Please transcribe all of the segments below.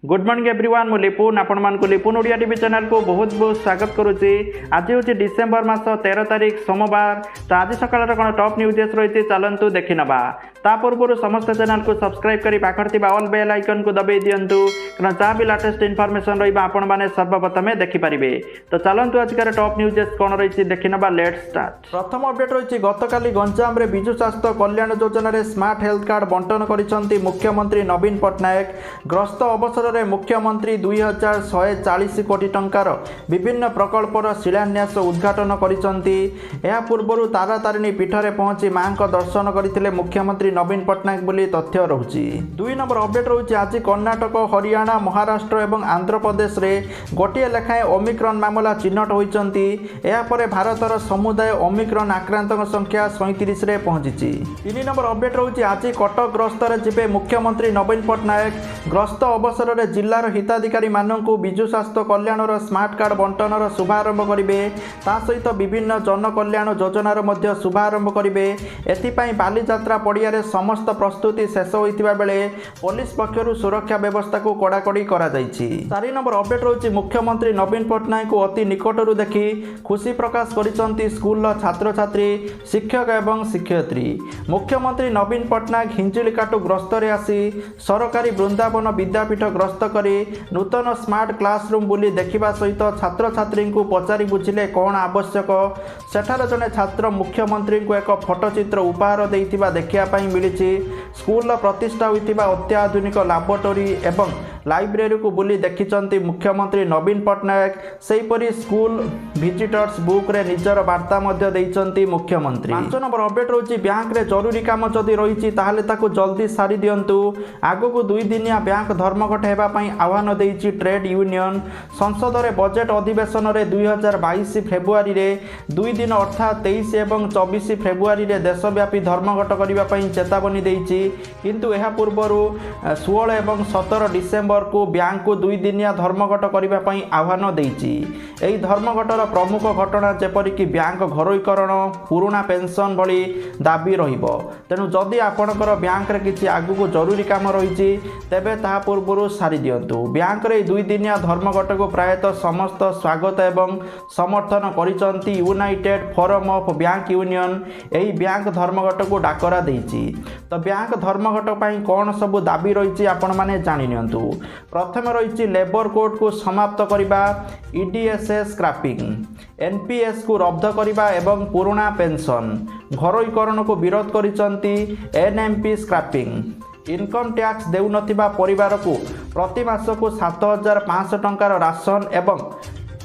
Good morning everyone मु लिपुन आपण मान को लिपुन ओडिया टीवी चैनल को बहुत बहुत स्वागत करुच्ची। आज हूँ डिसेम्बर मास 13 तारिख सोमवार। तो आज सकाल कौन टॉप न्यूज रही चलतु देखी नवा। ता पूर्व समस्त चैनल को सब्सक्राइब करी पाखर ऑल बेल आइकन को दबाई दिंतु कारण जहाँ भी लेटेस्ट इनफॉरमेशन रही आपण मैंने सर्वप्रथमे देखिपारे। तो चलतु आजकार टॉप न्यूज कौन रही देखी नवा। Let's start. प्रथम अपडेट रही गतकाली गंजाम रे बिजु स्वास्थ्य कल्याण योजना रे स्मार्ट हेल्थ कार्ड बंटन करिसेंती मुख्यमंत्री नवीन पट्टनायक। ग्रस्त अवसर में मुख्यमंत्री 2140 कोटी टंकार विभिन्न प्रकल्पर शिलान्यास उद्घाटन करिसेंती। या पूर्व तारातारिणी पीठरे पहुंची मां को दर्शन करथिले मुख्यमंत्री नवीन पट्टनायक बोली तथ्य रहुची। 2 नंबर अपडेट रहुची आज कर्णाटक हरियाणा महाराष्ट्र एवं आंध्र प्रदेश रे गोटिए लेखाएं ओमिक्रॉन मामला चिन्हट होइचंती। या परे भारतर समुदाय ओमिक्रॉन आक्रांतक संख्या 37 रे पहुंची। 3 नंबर अपडेट रहुची आज कटक ग्रस्त रे जिबे मुख्यमंत्री नवीन पट्टनायक। ग्रस्त अवसर में जिलार हिताधिकारी मानू विजु स्वास्थ्य कल्याण स्मार्ट कार्ड बंटनर शुभारंभ करेंगे। ता सहित विभिन्न जनकल्याण योजनार मध्य शुभारंभ करेंगे। एथिपाई बालीजात्रा पड़िया समस्त प्रस्तुति शेष होता बेले पुलिस पक्षर सुरक्षा व्यवस्था को कड़ाकड़ी करा जायछि। 4 नंबर अपडेट रही मुख्यमंत्री नवीन पट्टनायक को अति निकटरू देखि खुशी प्रकाश करिसेंती स्कूल छात्र छात्री शिक्षक एवं शिक्षयित्री। मुख्यमंत्री नवीन पट्टनायक हिंजिलिकाटू ग्रस्त रे आसी सरकारी वृंदावन विद्यापीठ ग्रस्त करी नूतन स्मार्ट क्लासरूम बुली देखिबा सहित छात्र छात्री को पचारि बुझिले कौन आवश्यक। सेठार जने छात्र मुख्यमंत्री को एक फोटोचित्र उपहार देइथिबा देखिया पई मिलिछि। स्कूल प्रतिष्ठा होइथिबा अत्याधुनिक लैबोरेटरी एवं लाइब्रेरी को बुली देखिचंती मुख्यमंत्री नवीन पट्टनायक। सेहीपरि स्कूल विजिटर्स बुक रे निजर वार्ता मध्य देइचंती मुख्यमंत्री। 5 नंबर अपडेट रही बैंक रे जरूरी काम जदि रही ताहले ताकू जल्दी सारी दियंतु। आगो को 2 दिनिया बैंक धर्मघट हेबा पई आह्वान देइछि ट्रेड यूनियन। संसद रे बजेट अधिवेशन रे 2022 फेब्रुआरी रे 2 दिन अर्थात 23 एवं 24 फेब्रुआरी रे देशव्यापी धर्मघट करिबा पई चेतावनी देइछि। किंतु एहा पूर्वरु 16 एवं 17 डिसेम्बर को बैंक को 2 दिनिया धर्मघट करिबा पई आह्वान देइछि। एही धर्मघटर प्रमुख घटना जेपरिक बैंक घरोईकरण पुराना पेंशन भली दाबी रहिबो। तेणु जदि आपणकर बैंक रे किछि आगु को जरूरी काम रहिछि तेबे ताहा पूर्वरु सारी दियंतु। बैंक रे 2 दिनिया धर्मघट को प्रायतः समस्त स्वागत एवं समर्थन करिसंती united forum of bank union. एही बैंक धर्मघट को डाकरा देइछि। तो बैंक धर्मघट पई कोन सब दाबी रहिछि आपण माने जानि नियंतु। प्रथम रही लेबर कोड को समाप्त करने, ईडीएसएस स्क्रैपिंग, एनपीएस को रद्द करने एवं पुराना पेंशन घरोईकरण को विरोध करिसंती एनएमपी स्क्रैपिंग। इनकम टैक्स देउ नथिबा परिवार को प्रति मास को 7500 टंकार राशन एवं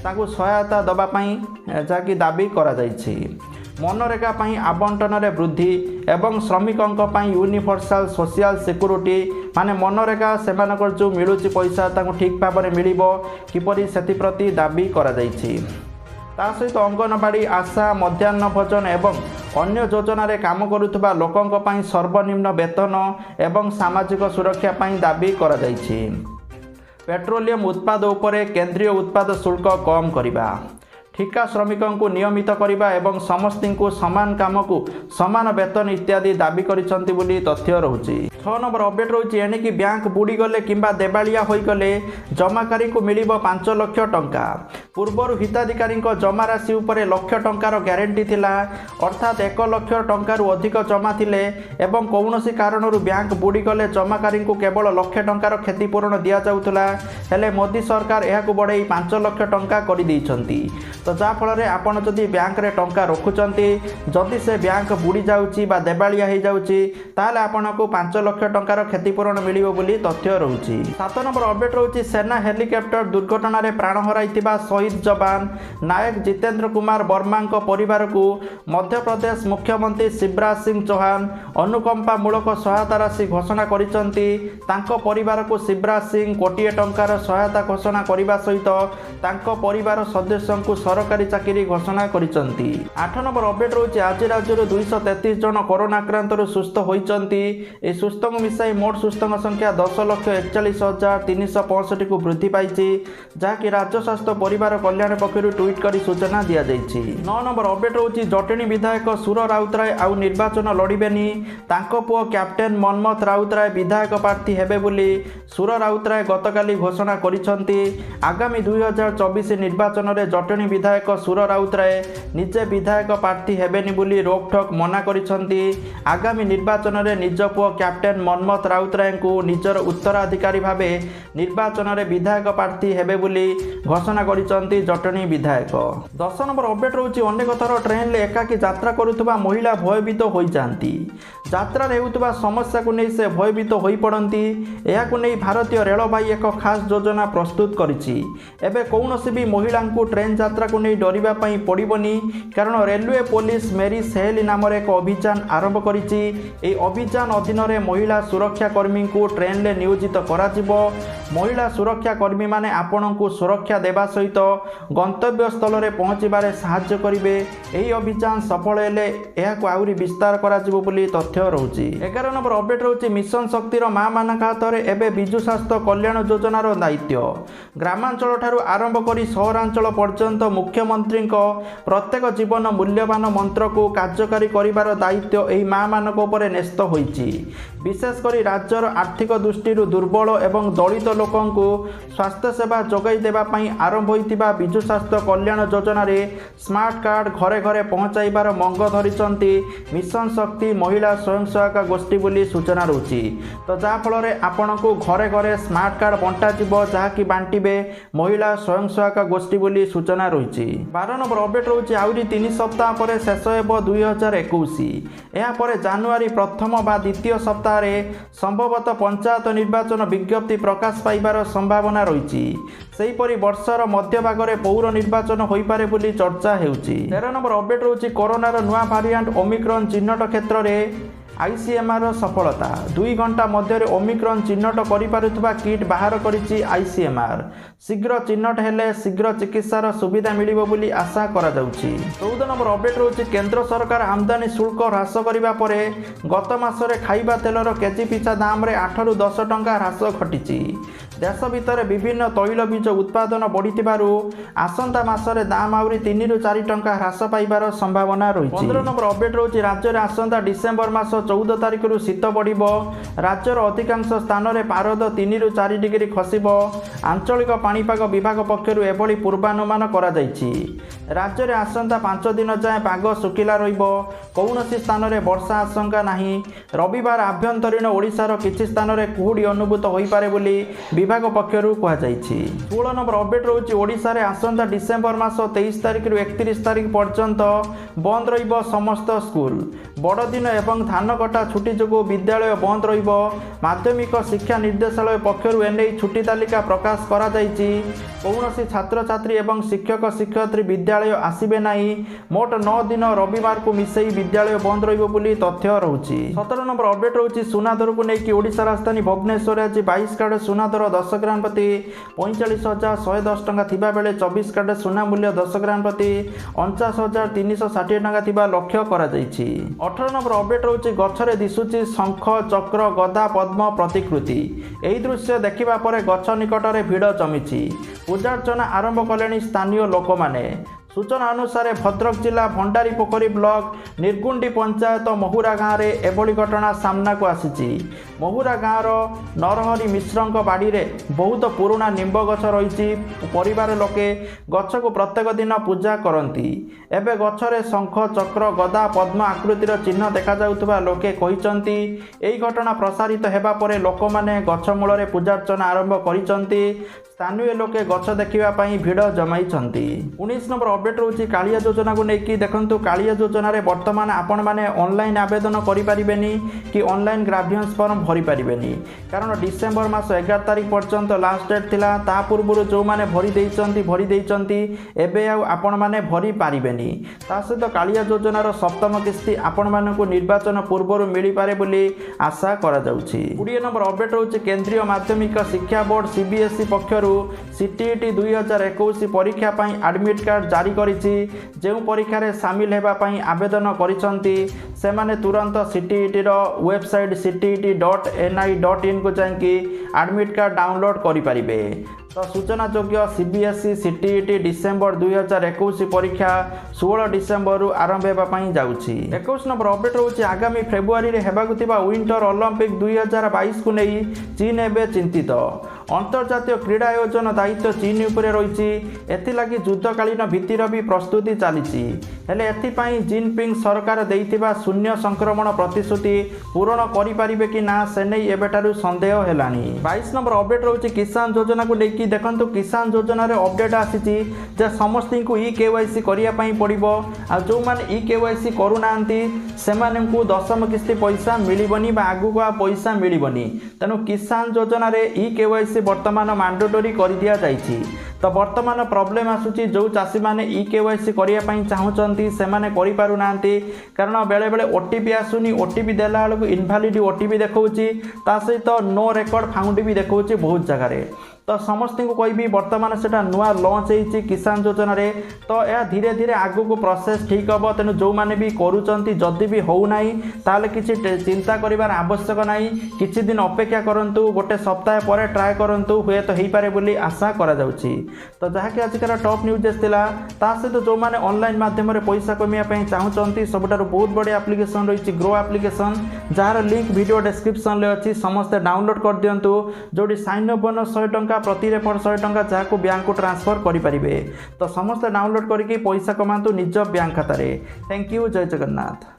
ताकू सहायता दबा पई जाकी दाबी करा जायछि। मनरेगा पई आवंटन रे वृद्धि एवं श्रमिकों पई यूनिवर्सल सोशल सिक्योरिटी माने मनरेगा सेमानकर जो मिलुची पैसा ताकू ठीक भाव में मिलिबो किपरि सेति प्रति दाबी करा जायछि। ता सहित अंगनवाड़ी आशा मध्याह्न भोजन एवं अन्य योजना रे काम करुथबा लोकंक पई सर्वनिम्न वेतन एवं सामाजिक सुरक्षा पई दाबी करा जायछि। पेट्रोलियम उत्पाद उपरे केंद्रीय उत्पाद शुल्क कम करिबा, ठिका श्रमिकों को नियमित करने एवं समस्त को समान काम को समान वेतन इत्यादि दाबी करिसंती बोली तथ्य रहुची। 6 नंबर अपडेट रहुची एणिकी बैंक बुड़ी गले किंबा देबालिया होई गले जमाकारी को मिलिबो 5 लाख टंका। पूर्वर हिताधिकारी जमा राशि उपरे लाख टंकार ग्यारंटी थिला, अर्थात 1 लाख टंकार अधिक जमा थिले एवं कौनसी कारणरू बैंक बुड़ी गले जमाकारी को केवल लाख टंकार क्षतिपूरण दिया जाउथला। हेले मोदी सरकार एहाकु बढ़ाई 5 लाख टंका करि दैछंती। तो जाफल आपड़ जदि बैंक रे टंका रखुचंती जदि से बैंक बुड़ी जाउची बा देबालिया हो जाउची ताले आपन को 5 लाख टंकार क्षतिपूरण मिलिबो बोली तथ्य रहुची। 7 नंबर अपडेट रहुची सेना हेलिकॉप्टर दुर्घटना रे प्राण हराइथिबा शहीद जवान नायक जितेंद्र कुमार वर्मा को परिवार को मध्य प्रदेश मुख्यमंत्री शिवराज सिंह चौहान अनुकंपा मूलक सहायता राशि घोषणा करिसंती। तांको परिवार को शिवराज सिंह कोटिए टंकार सहायता घोषणा करने सहित तांको परिवार सदस्यों को ସରକାରୀ ଚାକିରି ଘୋଷଣା କରିଛନ୍ତି। 8 ନମ୍ବର ଅପଡେଟ୍ ରହୁଛି ଆଜି ରାଜ୍ୟରୁ 233 ଜଣ କରୋନା ଆକ୍ରାନ୍ତରୁ ସୁସ୍ଥ ହୋଇଛନ୍ତି। ଏହି ସୁସ୍ଥଙ୍କୁ ମିଶାଇ ମୋଟ ସୁସ୍ଥଙ୍କ ସଂଖ୍ୟା 10,41,365କୁ ବୃଦ୍ଧି ପାଇଛି, ଯାହାକି ରାଜ୍ୟ ସ୍ୱାସ୍ଥ୍ୟ ପରିବାର କଲ୍ୟାଣ ପକ୍ଷରୁ ଟ୍ୱିଟ୍ କରି ସୂଚନା ଦିଆଯାଇଛି। 9 ନମ୍ବର ଅପଡେଟ୍ ରହୁଛି ଜଟଣୀ ବିଧାୟକ ସୁର ରାଉତରାୟ ଆଉ ନିର୍ବାଚନ ଲଢ଼ିବେନି। ତାଙ୍କ ପୁଅ କ୍ୟାପ୍ଟେନ୍ ମନ୍ମଥ ରାଉତରାୟ ବିଧାୟକ ପ୍ରାର୍ଥୀ ହେବେ ବୋଲି ସୁର ରାଉତରାୟ ଗତକାଲି ଘୋଷଣା କରିଛନ୍ତି। ଆଗାମୀ 2024 ନିର୍ବାଚନରେ ଜଟଣୀ ବିଧାୟକ ସୁର ରାଉତରାୟ ନିଜେ ବିଧାୟକ ପ୍ରାର୍ଥୀ ହେବେନି ବୋଲି ରୋକଠୋକ ମନା କରିଛନ୍ତି। ଆଗାମୀ ନିର୍ବାଚନରେ ନିଜ ପୁଅ କ୍ୟାପ୍ଟେନ୍ ମନ୍ମଥ ରାଉତରାୟଙ୍କୁ ନିଜର ଉତ୍ତରାଧିକାରୀ ଭାବେ ନିର୍ବାଚନରେ ବିଧାୟକ ପ୍ରାର୍ଥୀ ହେବେ ବୋଲି ଘୋଷଣା କରିଛନ୍ତି ଜଟଣୀ ବିଧାୟକ। 10 ନମ୍ବର ଅପଡେଟ୍ ରହୁଛି ଅନେକ ଥର ଟ୍ରେନ୍ରେ ଏକାକୀ ଯାତ୍ରା କରୁଥିବା ମହିଳା ଭୟଭୀତ ହୋଇଯାଆନ୍ତି। ଯାତ୍ରାରେ ହେଉଥିବା ସମସ୍ୟାକୁ ନେଇ ସେ ଭୟଭୀତ ହୋଇପଡ଼ନ୍ତି। ଏହାକୁ ନେଇ ଭାରତୀୟ ରେଳବାଇ ଏକ ଖାସ୍ ଯୋଜନା ପ୍ରସ୍ତୁତ କରିଛି। ଏବେ କୌଣସି ବି ମହିଳାଙ୍କୁ ଟ୍ରେନ୍ ଯାତ୍ରାକୁ ନେଇ ଡରିବା ପାଇଁ ପଡ଼ିବନି, କାରଣ ରେଲୱେ ପୋଲିସ ମେରି ସେହେଲି ନାମରେ ଏକ ଅଭିଯାନ ଆରମ୍ଭ କରିଛି। ଏହି ଅଭିଯାନ ଅଧୀନରେ ମହିଳା ସୁରକ୍ଷା କର୍ମୀଙ୍କୁ ଟ୍ରେନ୍ରେ ନିୟୋଜିତ କରାଯିବ। ମହିଳା ସୁରକ୍ଷା କର୍ମୀମାନେ ଆପଣଙ୍କୁ ସୁରକ୍ଷା ଦେବା ସହିତ ଗନ୍ତବ୍ୟ ସ୍ଥଳରେ ପହଞ୍ଚିବାରେ ସାହାଯ୍ୟ କରିବେ। ଏହି ଅଭିଯାନ ସଫଳ ହେଲେ ଏହାକୁ ଆହୁରି ବିସ୍ତାର କରାଯିବ ବୋଲି ତଥ୍ୟ ରହୁଛି। 11 ନମ୍ବର ଅପଡେଟ୍ ରହୁଛି ମିଶନ ଶକ୍ତିର ମା'ମାନଙ୍କ ହାତରେ ଏବେ ବିଜୁ ସ୍ୱାସ୍ଥ୍ୟ କଲ୍ୟାଣ ଯୋଜନାର ଦାୟିତ୍ୱ। ଗ୍ରାମାଞ୍ଚଳ ଠାରୁ ଆରମ୍ଭ କରି ସହରାଞ୍ଚଳ ପର୍ଯ୍ୟନ୍ତ ମୁଖ୍ୟମନ୍ତ୍ରୀଙ୍କ ପ୍ରତ୍ୟେକ ଜୀବନ ମୂଲ୍ୟବାନ ମନ୍ତ୍ରକୁ କାର୍ଯ୍ୟକାରୀ କରିବାର ଦାୟିତ୍ୱ ଏହି ମା'ମାନଙ୍କ ଉପରେ ନ୍ୟସ୍ତ ହୋଇଛି। ବିଶେଷ କରି ରାଜ୍ୟର ଆର୍ଥିକ ଦୃଷ୍ଟିରୁ ଦୁର୍ବଳ ଏବଂ ଦଳିତ ଲୋକଙ୍କୁ ସ୍ୱାସ୍ଥ୍ୟ ସେବା ଯୋଗାଇ ଦେବା ପାଇଁ ଆରମ୍ଭ ହୋଇଥିବା ବିଜୁ ସ୍ୱାସ୍ଥ୍ୟ କଲ୍ୟାଣ ଯୋଜନାରେ ସ୍ମାର୍ଟ କାର୍ଡ଼ ଘରେ ଘରେ ପହଞ୍ଚାଇବାର ମଙ୍ଗ ଧରିଛନ୍ତି ମିଶନ ଶକ୍ତି ମହିଳା ସ୍ୱୟଂ ସହାୟକ ଗୋଷ୍ଠୀ ବୋଲି ସୂଚନା ରହୁଛି। ତ ଯାହାଫଳରେ ଆପଣଙ୍କୁ ଘରେ ଘରେ ସ୍ମାର୍ଟ କାର୍ଡ଼ ବଣ୍ଟାଯିବ, ଯାହାକି ବାଣ୍ଟିବେ ମହିଳା ସ୍ୱୟଂ ସହାୟକ ଗୋଷ୍ଠୀ ବୋଲି ସୂଚନା ରହିଛି। 12 ନମ୍ବର ଅପଡେଟ୍ ରହୁଛି ଆହୁରି 3 ସପ୍ତାହ ପରେ ଶେଷ ହେବ 2021। ଏହାପରେ ଜାନୁଆରୀ ପ୍ରଥମ ବା ଦ୍ୱିତୀୟ ସପ୍ତାହରେ ସମ୍ଭବତଃ ପଞ୍ଚାୟତ ନିର୍ବାଚନ ବିଜ୍ଞପ୍ତି ପ୍ରକାଶ ପାଇବାର ସମ୍ଭାବନା ରହିଛି। ସେହିପରି ବର୍ଷର ମଧ୍ୟଭାଗରେ ପୌର ନିର୍ବାଚନ ହୋଇପାରେ ବୋଲି ଚର୍ଚ୍ଚା ହେଉଛି। 13 ନମ୍ବର ଅପଡେଟ୍ ରହୁଛି କରୋନାର ନୂଆ ଭାରିଆଣ୍ଟ ଓମିକ୍ରନ୍ ଚିହ୍ନଟ କ୍ଷେତ୍ରରେ ICMR ସଫଳତା। 2 ଘଣ୍ଟା ମଧ୍ୟରେ ଓମିକ୍ରନ୍ ଚିହ୍ନଟ କରିପାରୁଥିବା କିଟ୍ ବାହାର କରିଛି ICMR। ଶୀଘ୍ର ଚିହ୍ନଟ ହେଲେ ଶୀଘ୍ର ଚିକିତ୍ସାର ସୁବିଧା ମିଳିବ ବୋଲି ଆଶା କରାଯାଉଛି। 14 ନମ୍ବର ଅପଡେଟ୍ ରହୁଛି କେନ୍ଦ୍ର ସରକାର ଆମଦାନୀ ଶୁଳ୍କ ହ୍ରାସ କରିବା ପରେ ଗତ ମାସରେ ଖାଇବା ତେଲର କେଜି ପିଛା ଦାମରେ 8ରୁ 10 ଟଙ୍କା ହ୍ରାସ ଘଟିଛି। ଦେଶ ଭିତରେ ବିଭିନ୍ନ ତୈଳବୀଜ ଉତ୍ପାଦନ ବଢ଼ିଥିବାରୁ ଆସନ୍ତା ମାସରେ ଦାମ ଆହୁରି 3ରୁ 4 ଟଙ୍କା ହ୍ରାସ ପାଇବାର ସମ୍ଭାବନା ରହିଛି। 15 ନମ୍ବର ଅପଡେଟ୍ ରହୁଛି ରାଜ୍ୟରେ ଆସନ୍ତା ଡିସେମ୍ବର ମାସ 14 ତାରିଖରୁ ଶୀତ ବଢ଼ିବ। ରାଜ୍ୟର ଅଧିକାଂଶ ସ୍ଥାନରେ ପାରଦ 3ରୁ 4 ଡିଗ୍ରୀ ଖସିବ। ଆଞ୍ଚଳିକ ପାଣିପାଗ ବିଭାଗ ପକ୍ଷରୁ ଏଭଳି ପୂର୍ବାନୁମାନ କରାଯାଇଛି। ରାଜ୍ୟରେ ଆସନ୍ତା 5 ଦିନ ଯାଏଁ ପାଗ ଶୁଖିଲା ରହିବ। କୌଣସି ସ୍ଥାନରେ ବର୍ଷା ଆଶଙ୍କା ନାହିଁ। ରବିବାର ଆଭ୍ୟନ୍ତରୀଣ ଓଡ଼ିଶାର କିଛି ସ୍ଥାନରେ କୁହୁଡ଼ି ଅନୁଭୂତ ହୋଇପାରେ ବୋଲି ବିଭାଗ ପକ୍ଷରୁ କୁହାଯାଇଛି। 16 ନମ୍ବର ଅପଡେଟ୍ ରହୁଛି ଓଡ଼ିଶାରେ ଆସନ୍ତା ଡିସେମ୍ବର ମାସ 23 ତାରିଖରୁ 31 ତାରିଖ ପର୍ଯ୍ୟନ୍ତ ବନ୍ଦ ରହିବ ସମସ୍ତ ସ୍କୁଲ। ବଡ଼ଦିନ ଏବଂ ଧାନ କଟା ଛୁଟି ଯୋଗୁଁ ବିଦ୍ୟାଳୟ ବନ୍ଦ ରହିବ। ମାଧ୍ୟମିକ ଶିକ୍ଷା ନିର୍ଦ୍ଦେଶାଳୟ ପକ୍ଷରୁ ଏନେଇ ଛୁଟି ତାଲିକା ପ୍ରକାଶ କରାଯାଇଛି। କୌଣସି ଛାତ୍ରଛାତ୍ରୀ ଏବଂ ଶିକ୍ଷକ ଶିକ୍ଷୟିତ୍ରୀ ବିଦ୍ୟାଳୟ ଆସିବେ ନାହିଁ। ମୋଟ 9 ଦିନ ରବିବାରକୁ ମିଶାଇ ବିଦ୍ୟାଳୟ ବନ୍ଦ ରହିବ ବୋଲି ତଥ୍ୟ ରହୁଛି। 17 ନମ୍ବର ଅପଡେଟ୍ ରହୁଛି ସୁନା ଦରକୁ ନେଇକି ଓଡ଼ିଶା ରାଜଧାନୀ ଭୁବନେଶ୍ୱରରେ ଆଜି 22 କ୍ୟାରେଟ୍ ସୁନା ଦର 10 ଗ୍ରାମ ପ୍ରତି 45,110 ଟଙ୍କା ଥିବାବେଳେ 24 କ୍ୟାରେଟ୍ ସୁନା ମୂଲ୍ୟ 10 ଗ୍ରାମ ପ୍ରତି 49,360 ଟଙ୍କା ଥିବା ଲକ୍ଷ୍ୟ କରାଯାଇଛି। 18 ନମ୍ବର ଅପଡେଟ୍ ରହୁଛି ଗଛରେ ଦିଶୁଛି ଶଙ୍ଖ ଚକ୍ର ଗଦା ପଦ୍ମ ପ୍ରତିକୃତି। ଏହି ଦୃଶ୍ୟ ଦେଖିବା ପରେ ଗଛ ନିକଟରେ ଭିଡ଼ ଜମିଛି। ପୂଜାର୍ଚ୍ଚନା ଆରମ୍ଭ କଲେଣି ସ୍ଥାନୀୟ ଲୋକମାନେ। ସୂଚନା ଅନୁସାରେ ଭଦ୍ରକ ଜିଲ୍ଲା ଭଣ୍ଡାରିପୋଖରୀ ବ୍ଲକ ନିର୍ଗୁଣ୍ଡି ପଞ୍ଚାୟତ ମହୁରା ଗାଁରେ ଏଭଳି ଘଟଣା ସାମ୍ନାକୁ ଆସିଛି। ମହୁରା ଗାଁର ନରହରି ମିଶ୍ରଙ୍କ ବାଡ଼ିରେ ବହୁତ ପୁରୁଣା ନିମ୍ବ ଗଛ ରହିଛି। ପରିବାର ଲୋକେ ଗଛକୁ ପ୍ରତ୍ୟେକ ଦିନ ପୂଜା କରନ୍ତି। ଏବେ ଗଛରେ ଶଙ୍ଖ ଚକ୍ର ଗଦା ପଦ୍ମ ଆକୃତିର ଚିହ୍ନ ଦେଖାଯାଉଥିବା ଲୋକେ କହିଛନ୍ତି। ଏହି ଘଟଣା ପ୍ରସାରିତ ହେବା ପରେ ଲୋକମାନେ ଗଛ ମୂଳରେ ପୂଜାର୍ଚ୍ଚନା ଆରମ୍ଭ କରିଛନ୍ତି। ସ୍ଥାନୀୟ ଲୋକେ ଗଛ ଦେଖିବା ପାଇଁ ଭିଡ଼ ଜମାଇଛନ୍ତି। 19 ନମ୍ବର ଅପଡେଟ୍ ରହୁଛି କାଳିଆ ଯୋଜନାକୁ ନେଇକି। ଦେଖନ୍ତୁ କାଳିଆ ଯୋଜନାରେ ବର୍ତ୍ତମାନ ଆପଣମାନେ ଅନଲାଇନ୍ ଆବେଦନ କରିପାରିବେନି କି ଅନଲାଇନ୍ ଗ୍ରାଭିଆନ୍ସ ଫର୍ମ भरी पारिबेनी कारण डिसेंबर मास 11 तारिख पर्यंत लास्ट डेट थिला ता पूर्व जो माने भरी देइचंती एबे आपण माने भरी पारिबेनी ता सहित कालिया योजनार सप्तम किस्ती आपण मानकु निर्वाचन पूर्व मिली पारे बोली आशा करा जाउछि। 20 नंबर अपडेट होछि केंद्रीय माध्यमिक शिक्षा बोर्ड सीबीएसई पक्षरु सीटीईटी 2021 परीक्षा पई एडमिट कार्ड जारी करिछि जे परीक्षा रे शामिल हेबा पई आवेदन करिसंती से माने तुरंत सीटीईटी रो वेबसाइट ctet.ni.in को जांकी एडमिट कार्ड डाउनलोड करि परिबे। तो सूचना योग्य सीबीएसई सीटीईटी डिसेंबर 2021 परीक्षा 16 डिसेंबर आरंभ होगा जाऊँगी। 21 नंबर अपडेट रोचे आगामी फेब्रुआरी में होगा विंटर ओलंपिक 2022 को नहीं चीन एवं चिंतित अंतर्जातीय क्रीड़ा आयोजन दायित्व चीन उपरे रही एथिलागि युद्धकालीन भित्तिर भी प्रस्तुति चली हेले एथिपाई जिनपिंग सरकार देइथिबा शून्य संक्रमण प्रतिश्रुति पूरण करिपारिबे कि ना से नहीं एबेटारु संदेह हेलानी। 22 नंबर अपडेट रोचे किसान योजना को लेकिन देखंतु किसान योजना रे अपडेट आसीची जे समस्त को ई केवाईसी करिया पई पड़िबो आ जो माने ई केवाईसी करू नांती सेमानंकु दशम किस्ती पैसा मिलिबनी बा आगु को पैसा मिलिबनी तेनु किसान योजना रे ई केवाईसी वर्तमान मैंडेटरी कर दिया जाइछि। तो वर्तमान प्रॉब्लम आसुची जो चाषी माने ई केवाईसी करिया पई चाहुचंती से माने करि पारु नांती कारण बेले बेले ओटीपी आसुनी ओटीपी देला बेलू इनवैलिड ओटीपी देखौची ता सहित नो रिकॉर्ड फाउंड भी देखौची बहुत जगह रे। तो समस्त को कहबी वर्तमान सेटा नुआ लॉन्च होती किसान योजना रे तो यह धीरे धीरे आगु को प्रोसेस ठीक हम तेणु जो मैंने भी करुँच जदि भी होना ताले किसी चिंता करिवार आवश्यक नहीं किछि दिन अपेक्षा करंतु गोटे सप्ताह पर ट्राए करंतु हुए तो हो पारे बोली आशा करा जाउछि। तो जहाँकि आजिकार टॉप न्यूज आसला ता सहित जो मैंने ऑनलाइन माध्यम पैसा कमाई चाहूँगी सबुठार बहुत बड़ी एप्लिकेशन रही grow application jar link video description में अच्छी समस्ते डाउनलोड कर दिंतु जोटी साइन अप बोनस 100 टंका प्रति रेफर 100 टंका जहाँ बैंक को ट्रांसफर करें तो समस्त डाउनलोड करके पैसा कमातु निज बैंक खाता रे। थैंक यू जय जगन्नाथ।